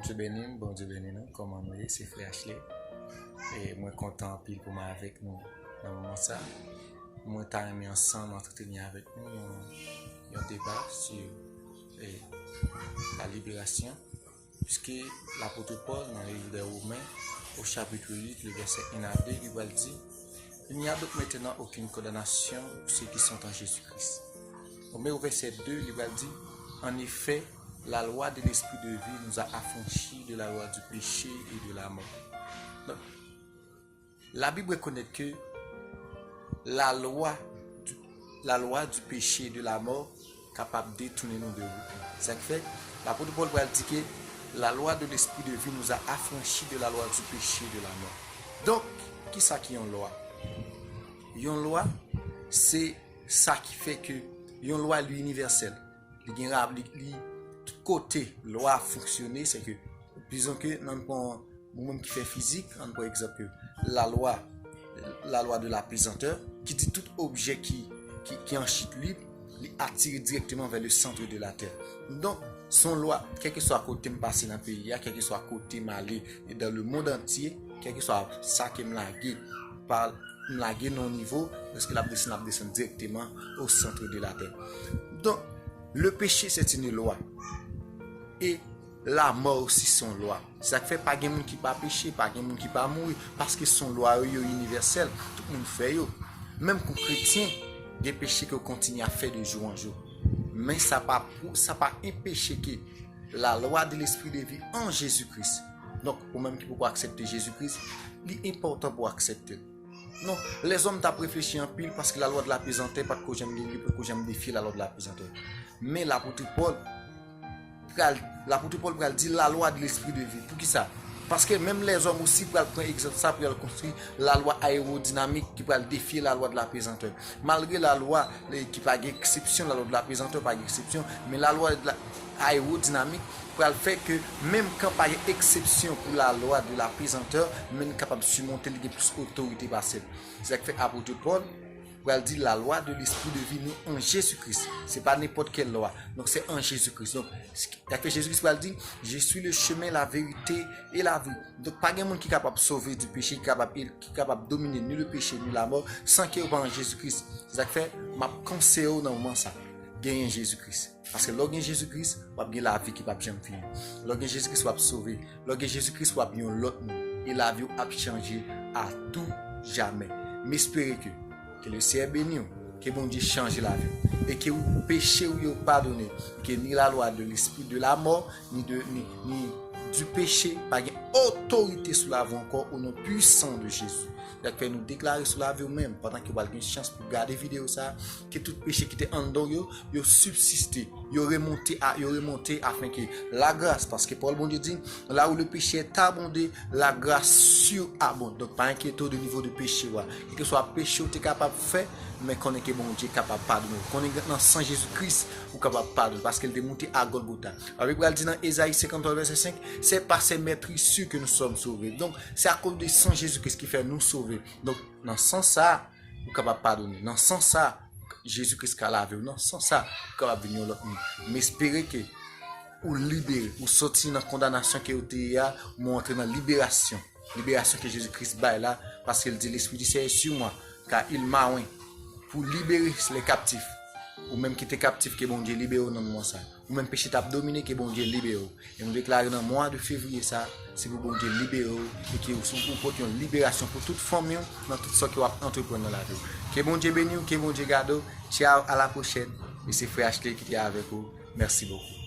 Dieu béni nous, comme on est, c'est Frère Ashley. Et moi content pile pour moi avec nous dans le moment ça. Moi t'as aimé ensemble entretenir avec nous un débat sur la libération, puisque l'apôtre Paul dans le livre des Romains au chapitre 8, le verset 1 à 2, il va dire: il n'y a donc maintenant aucune condamnation pour ceux qui sont en Jésus-Christ. Au verset 2, il va dire: en effet, la loi de l'esprit de vie nous a affranchis de la loi du péché et de la mort. Donc, la Bible reconnaît que la loi du péché et de la mort est capable de détourner nos de route. C'est ce fait, l'apôtre Paul va dire que la loi de l'esprit de vie nous a affranchis de la loi du péché et de la mort. Donc, qui est-ce qui est une loi? Une loi, c'est ça qui fait que une loi universelle. Tout côté loi fonctionner, c'est que disons que dans le monde qui fait physique, par exemple la loi de l'apesanteur qui dit tout objet qui en chute libre, il attire directement vers le centre de la terre. Donc son loi, quel que soit à côté me passer dans le pays, quel que soit à côté m'aller et dans le monde entier, quel que soit ça qui me laguer par laguer non niveau, parce que la descend directement au centre de la terre. Donc le péché c'est une loi. Et la mort aussi son loi. Ça fait pas de monde qui pas pécher, pas de monde qui pas mourir parce que son loi est universelle, tout le monde fait yo. Même pour chrétien, des péchés que continue à faire de jour en jour. Mais ça pas empêcher que la loi de l'esprit de vie en Jésus-Christ. Donc pour même qui peut accepter Jésus-Christ, il est important pour accepter. Non, les hommes t'ont réfléchi en pile parce que la loi de la pesanteur pas que j'aime défier la loi de la pesanteur. Mais l'apôtre Paul va dire la loi de l'esprit de vie. Pour qui ça? Parce que même les hommes aussi peuvent prendre exemple ça pour construire la loi aérodynamique qui peut défier la loi de la pesanteur. Malgré la loi qui pas d'exception, la loi de la pesanteur pas d'exception, mais la loi de aérodynamique pour faire que même quand pas d'exception pour la loi de la pesanteur, même capable de surmonter les plus autorité parce que c'est ce que fait apôtre Paul. Elle dit la loi de l'esprit de vie nous en Jésus-Christ. C'est pas n'importe quelle loi. Donc c'est en Jésus-Christ. Donc Jésus-Christ va dire je suis le chemin, la vérité et la vie. Donc pas de monde qui est capable de sauver du péché, qui est capable de dominer ni le péché ni la mort sans qu'il y ait en Jésus-Christ. C'est ça que fait m'a conseillé dans le moment ça. Gagner Jésus-Christ. Parce que lorsque Jésus-Christ, va bien la vie qui va jamais finir. Lorsque Jésus-Christ va sauver, lorsque Jésus-Christ va bien l'autre et la vie va changer à tout jamais. Mais espérez que le Seigneur bénisse, que bon Dieu change la vie et que vous péché ou vous pardonné, que ni la loi de l'esprit de la mort ni du péché pas autorité sur la vie encore au nom puissant de Jésus. Donc fait nous déclarer sur la vie même pendant que vous avez une chance pour garder vidéo ça que tout péché qui était en dedans yo subsisté, yo remonté afin que la grâce, parce que Paul bon Dieu dit là où le péché est abondé, la grâce surabonde. Donc pas inquiéter de niveau de péché que soit péché tu es capable de faire, mais qu'on est que bon Dieu est capable de pardonner. Qu'on est dans sang Jésus-Christ ou capable de pardonner parce qu'il est monté à Golgotha. Avec il dit dans Ésaïe 53 verset 5, c'est par ses maîtrises que nous sommes sauvés. Donc c'est à cause du sang Jésus-Christ qui fait nous sauver. Donc dans ce sens ça, nous capable de pardonner. Dans ce sens ça, Jésus-Christ qui a lavé. Dans ce sens ça, capable de venir l'autre. Mais espérez que ou libérer, ou sortir dans la condamnation que vous avez, ou entrer dans la libération. Libération que Jésus-Christ bat là, parce qu'il dit l'Esprit du Seigneur est sur moi, car il m'a oint pour libérer les captifs. Ou même qui était captif, que bon Dieu libère dans le mois ça. Ou même péché t'a dominé, que bon Dieu libère. Et nous déclarons dans le mois de février ça, c'est pour bon Dieu libérer et que vous portez une libération pour toute famille dans tout ce qui va entreprendre dans la vie. Que bon Dieu bénisse, que bon Dieu garde. Ciao, à la prochaine. Et c'est Frère Ashley qui est avec vous. Merci beaucoup.